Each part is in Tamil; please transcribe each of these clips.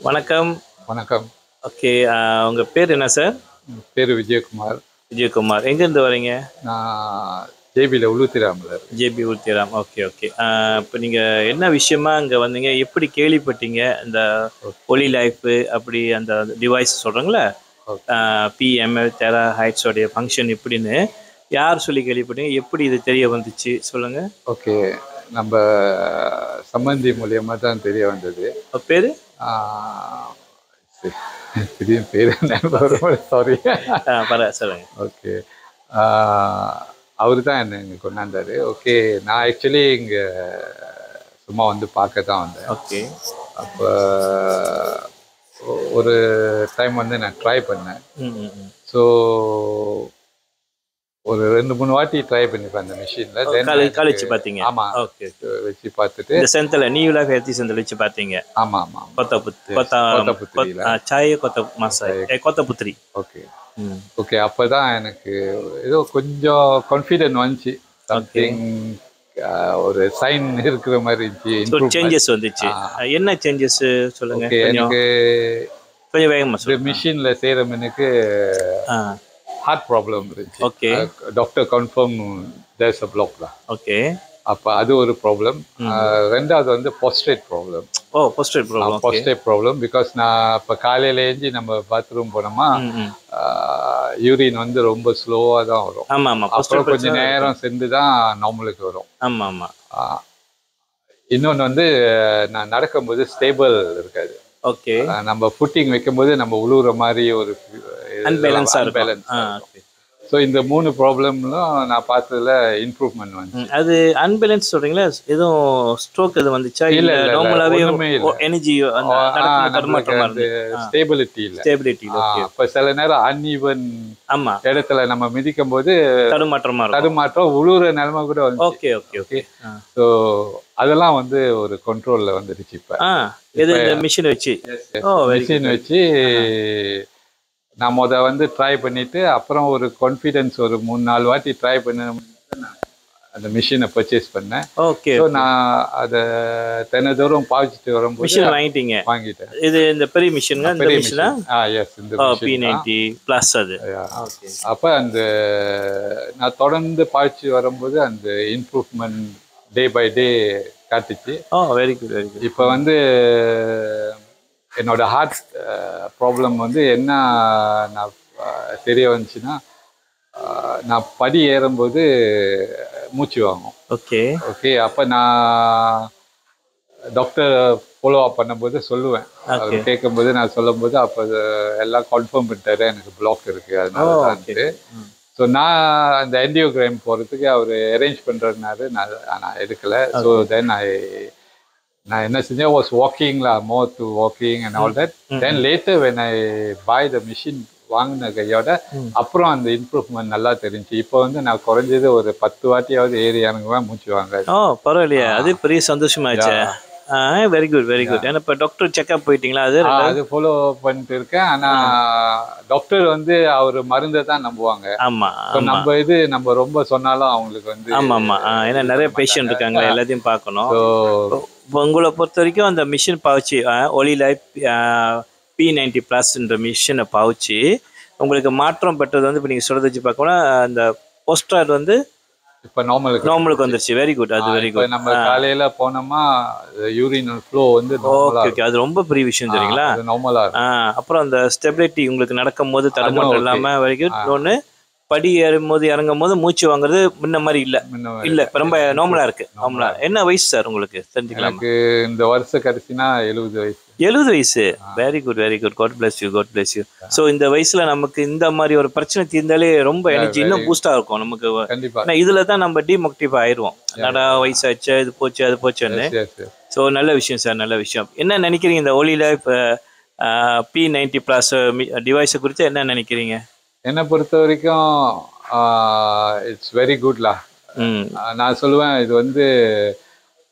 வணக்கம். வணக்கம். ஓகே. உங்க பேர் என்ன சார்? பேரு விஜயகுமார். விஜயகுமார். எங்கேருந்து வரீங்க? நான் ஜேபியில் உளுத்திராமல இருக்கேன். ஜேபி உத்திராம். Okay, okay. இப்போ நீங்கள் என்ன விஷயமா இங்கே வந்தீங்க? எப்படி கேள்விப்பட்டீங்க? இந்த ஒலி லைஃபு அப்படி அந்த டிவைஸ் சொல்கிறாங்களே, ஓகே. பிஎம்எல் டெரா ஹைட்ஸோடைய ஃபங்க்ஷன் எப்படின்னு யார் சொல்லி கேள்விப்பட்டீங்க? எப்படி இது தெரிய வந்துச்சு சொல்லுங்கள். ஓகே. நம்ம சம்பந்தி மூலியமாக தான் தெரிய வந்தது. பேர்? திடீர்னு பேர் என்ன? சாரி. பரவாயில்ல, சொல்லுங்கள். ஓகே. அவர் தான் என்னை இங்கே கொண்டாந்தார். ஓகே. நான் ஆக்சுவலி இங்கே சும்மா வந்து பார்க்க தான் வந்தேன். ஓகே. அப்போ ஒரு டைம் வந்து நான் ட்ரை பண்ணேன். ஸோ ஒரு 2-3 வாட்டி ட்ரை பண்ணிப்பேன் அந்த மிஷினில். கழிச்சு பார்த்தீங்க? ஆமாம். ஓகே. வச்சு பார்த்துட்டு இந்த Senthil new life healthy Senthil வச்சு பார்த்தீங்க? ஆமாம் ஆமாம். கொத்தபுத்திரியில் சாய கொத்த மசாய் கொத்தபுத்திரி. Okay okay. அப்போ தான் எனக்கு ஏதோ கொஞ்சம் கான்ஃபிடென்ட் வந்துச்சு. சம்திங் ஒரு சைன் இருக்கிற மாதிரி இருந்துச்சு. சேஞ்சஸ் வந்துச்சு. என்ன சேஞ்சஸ் சொல்லுங்க. எனக்கு கொஞ்சம் வேகமாக மிஷினில் செய்கிற எனக்கு ஹார்ட் ப்ராப்ளம் இருந்துச்சு. Okay. Doctor confirm there's a block தான். ஓகே. அப்போ அது ஒரு ப்ராப்ளம். ரெண்டாவது வந்து போஸ்ட்ரேட் ப்ராப்ளம். போஸ்ட்ரேட் ப்ராப்ளம் பிகாஸ் நான் இப்போ காலையில் ஏஞ்சி நம்ம பாத்ரூம் போனோமா யூரின் வந்து ரொம்ப ஸ்லோவாக தான் வரும். ஆமாம். அப்புறம் கொஞ்சம் நேரம் சென்று தான் நார்மலுக்கு வரும். ஆமாம். இன்னொன்று வந்து நான் நடக்கும்போது ஸ்டேபிள் இருக்காது. ஓகே. நம்ம ஃபுட்டிங் வைக்கும்போது நம்ம உழுவுற மாதிரி ஒரு அன்பேலன்ஸாக இருக்கும். ஸோ இந்த 3 ப்ராப்ளம்லாம் நான் பார்த்ததுல இம்ப்ரூவ்மெண்ட் வந்து. அது அன்பேலன்ஸ் சொல்றீங்களா? எதுவும் ஸ்ட்ரோக் எது வந்துச்சா? இல்லை நார்மலாவே எனர்ஜி ஸ்டேபிலிட்டி இல்லை. இப்போ சில நேரம் அன்ஈவன் இடத்துல நம்ம மிதிக்கும் போது தடுமாற்றம் உழுவுற நிலைமை கூட வந்து. Okay okay okay. ஸோ அதெல்லாம் வந்து ஒரு கண்ட்ரோல்ல வந்துடுச்சு. இப்போ மிஷின் வச்சு நான் வந்து ட்ரை பண்ணிட்டு அப்புறம் ஒரு கான்ஃபிடென்ஸ் ஒரு 3-4 வாட்டி ட்ரை பண்ண அந்த மிஷினை பர்ச்சேஸ் பண்ணேன். ஓகே. ஸோ நான் அதை தினதோறும் பாய்ச்சிட்டு வரும்போது மிஷின் வாங்கிட்டேன். இது இந்த பெரிய மிஷினுங்க? இந்த மிஷினா? எஸ், இந்த P90 ப்ளஸ். அது அப்போ அந்த நான் தொடர்ந்து பாய்ச்சி வரும்போது அந்த இம்ப்ரூவ்மெண்ட் டே பை டே காட்டுச்சு. Very good very good. இப்போ வந்து என்னோட ஹார்ட் ப்ராப்ளம் வந்து என்ன நான் தெரிய வந்துச்சுன்னா, நான் படி ஏறும்போது மூச்சு வாங்கும். Okay okay. அப்போ நான் டாக்டர் ஃபாலோ அப் பண்ணும்போது சொல்லுவேன். அவர் கேட்கும்போது நான் சொல்லும்போது அப்போ எல்லாம் கன்ஃபார்ம் பண்ணிட்டாரு எனக்கு பிளாக் இருக்குது, அதனால தான். ஸோ நான் அந்த ஆஞ்சியோகிராம் போகிறதுக்கு அவர் அரேஞ்ச் பண்ணுறதுனால நான் எடுக்கலை. ஸோ தென் நான் என்ன செஞ்சேன் வாஸ் வாக்கிங்ல more to walking and all that. Then later when I buy the machine வாங்கின கையோட அப்புறம் அந்த இம்ப்ரூவ்மெண்ட் நல்லா தெரிஞ்சு. இப்போ வந்து நான் குறைஞ்சது ஒரு 10 வாட்டியாவது ஏறி இறங்குவேன் மூச்சு வாங்க. பரவாயில்லையா? அது பெரிய சந்தோஷமாச்சு. Very good very good. ஏன்னா இப்போ டாக்டர் செக்அப் போயிட்டீங்களா? அது ஃபாலோ பண்ணிட்டு இருக்கேன். ஆனால் டாக்டர் வந்து அவர் மருந்தை தான் நம்புவாங்க. நம்ம நம்ம ரொம்ப சொன்னாலும் அவங்களுக்கு வந்து ஏன்னா நிறைய பேஷண்ட் இருக்காங்க, எல்லாத்தையும் பார்க்கணும். உங்களை பொறுத்த வரைக்கும் அந்த மிஷின் பாவிச்சு ஒலி லைஃப் P90 ப்ளஸ்ன்ற மிஷினை பாவிச்சு உங்களுக்கு மாற்றம் பெற்றது வந்து இப்போ நீங்கள் சொல்றது வச்சு பார்க்கணும். அந்த போஸ்டர் வந்து இப்போ நார்மலுக்கு வந்துருச்சு. Very good. அது வெரி குட். நம்ம காலையில போனோம்னா யூரின் ஃப்ளோ வந்து ஓகே. அது ரொம்ப பெரிய விஷயம் தெரியுங்களா? நார்மலா. அப்புறம் அந்த ஸ்டெபிலிட்டி உங்களுக்கு நடக்கும் போது தடுமாற்றம் இல்லாம வெரி குட். ஒன்று படி ஏறும்போது இறங்கும் போது மூச்சு வாங்குறது முன்ன மாதிரி இல்ல ரொம்ப நார்மலா இருக்கு. நார்மலா. என்ன வயசு சார் உங்களுக்கு தெரிஞ்சுக்கலாம்? இந்த வருஷம் கடைசினா 70 வயசு. 70 வயசு. Very good very good. God bless you God bless you. So இந்த வயசுல நமக்கு இந்த மாதிரி ஒரு பிரச்சனை தீர்ந்தாலே ரொம்ப எனர்ஜி இன்னும் பூஸ்டா இருக்கும் நமக்கு. கண்டிப்பா. இதுல தான் நம்ம டிமோட்டிவ் ஆயிடுவோம். நடா வயசாச்சு, இது போச்சு அது போச்சுன்னு. ஸோ நல்ல விஷயம் சார், நல்ல விஷயம். என்ன நினைக்கிறீங்க இந்த ஒலி லைஃப் P90 ப்ளஸ் டிவைஸை குறித்து என்ன நினைக்கிறீங்க? என்னை பொறுத்த வரைக்கும் இட்ஸ் வெரி குட்லா. நான் சொல்லுவேன் இது வந்து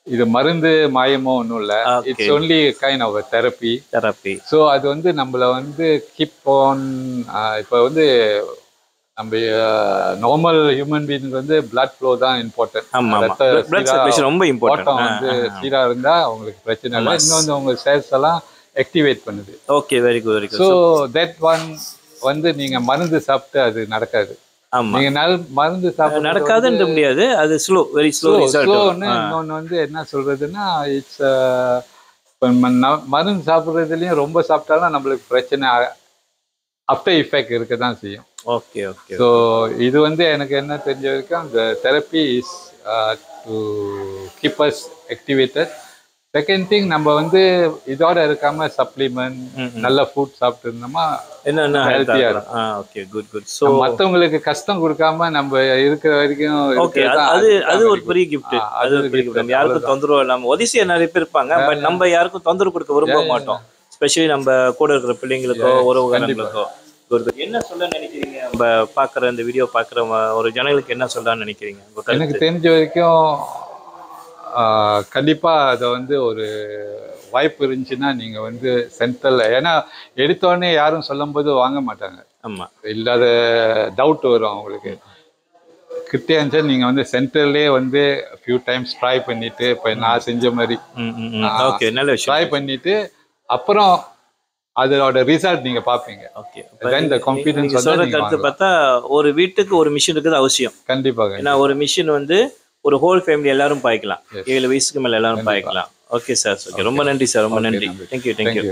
இது மருந்து மாயமோ ஒன்றும் இல்லை. It's only kind of therapy. So அது வந்து நம்மளை வந்து கீப் ஆன். இப்போ வந்து நம்ம நார்மல் ஹியூமன் பீயிங் வந்து பிளட் ஃப்ளோ தான் இம்பார்ட்டன்ட். ரொம்ப இம்பார்ட்டன்ட். வந்து சீராக இருந்தால் அவங்களுக்கு பிரச்சனை இல்லை. இன்னும் வந்து உங்கள் செல்ஸ் எல்லாம் ஆக்டிவேட் பண்ணுது. Okay, very good, very good. So that one வந்து நீங்க மருந்து சாப்பிட்டு அது நடக்காது. ஆமா, நீங்க மருந்து சாப்பிட நடக்காதுன்ற முடியாது, அது ஸ்லோ, வெரி ஸ்லோ ரிசல்ட். இன்னொன்னு வந்து என்ன சொல்றதுன்னா, இட்ஸ் மருந்து சாப்பிட்றதுலயும் ரொம்ப சாப்பிட்டாலும் நம்மளுக்கு பிரச்சனை, ஆஃப்டர் எஃபெக்ட் இருக்க தான் செய்யும். Okay, okay. ஸோ இது வந்து எனக்கு என்ன தெரிஞ்ச வரைக்கும் அந்த therapy is to keep as activated. Second thing, நம்ம வந்து இதோட இருக்காம சப்ளிமெண்ட் நல்ல ஃபுட் சாப்பிட்டு இருந்தோமா என்ன ஹெல்த்தியா இருக்கும். Okay, good good. ஸோ மற்றவங்களுக்கு கஷ்டம் கொடுக்காம நம்ம இருக்கிற வரைக்கும் ஓகே, அது ஒரு பெரிய கிஃப்ட். அது ஒரு பெரிய கிஃப்ட். யாருக்கும் தொந்தரவு இல்லாம ஒதிசியா நிறைய பேர் இருப்பாங்க, பட் நம்ம யாருக்கும் தொந்தரவு கொடுக்க விரும்ப மாட்டோம். ஸ்பெஷலி நம்ம கூட இருக்கிற பிள்ளைங்களுக்கோ உறவுகளுக்கோ. என்ன சொல்ல நினைக்கிறீங்க? நம்ம பாக்குற இந்த வீடியோ பாக்குற ஒரு ஜனங்களுக்கு என்ன சொல்லலாம்னு நினைக்கிறீங்க? எனக்கு தெரிஞ்ச வரைக்கும் கண்டிப்பா அதை வந்து ஒரு வாய்ப்பு இருந்துச்சுன்னா நீங்க வந்து சென்ட்ரல், ஏன்னா எடுத்தோடனே யாரும் சொல்லும் போது வாங்க மாட்டாங்க. ஆமா, இல்லாத டவுட் வரும் அவங்களுக்கு. கிட்டே நீங்க வந்து சென்ட்ரல்லே வந்து ஃபியூ டைம்ஸ் ட்ரை பண்ணிட்டு, இப்போ நான் செஞ்ச மாதிரி ட்ரை பண்ணிட்டு அப்புறம் அதோட ரிசல்ட் நீங்க பாப்பீங்க. ஓகே, தென் தி கான்ஃபிடன்ஸ் சொல்ற கருத்து பார்த்தா ஒரு வீட்டுக்கு ஒரு மிஷின் இருக்குது அவசியம். கண்டிப்பாக. ஏன்னா ஒரு மிஷின் வந்து ஒரு ஹோல் ஃபேமிலி எல்லாரும் பாய்க்கலாம், 7 வயசுக்கு மேல எல்லாரும் பாய்க்கலாம். ஓகே சார், ஓகே, ரொம்ப நன்றி சார், ரொம்ப நன்றி. தேங்க்யூ.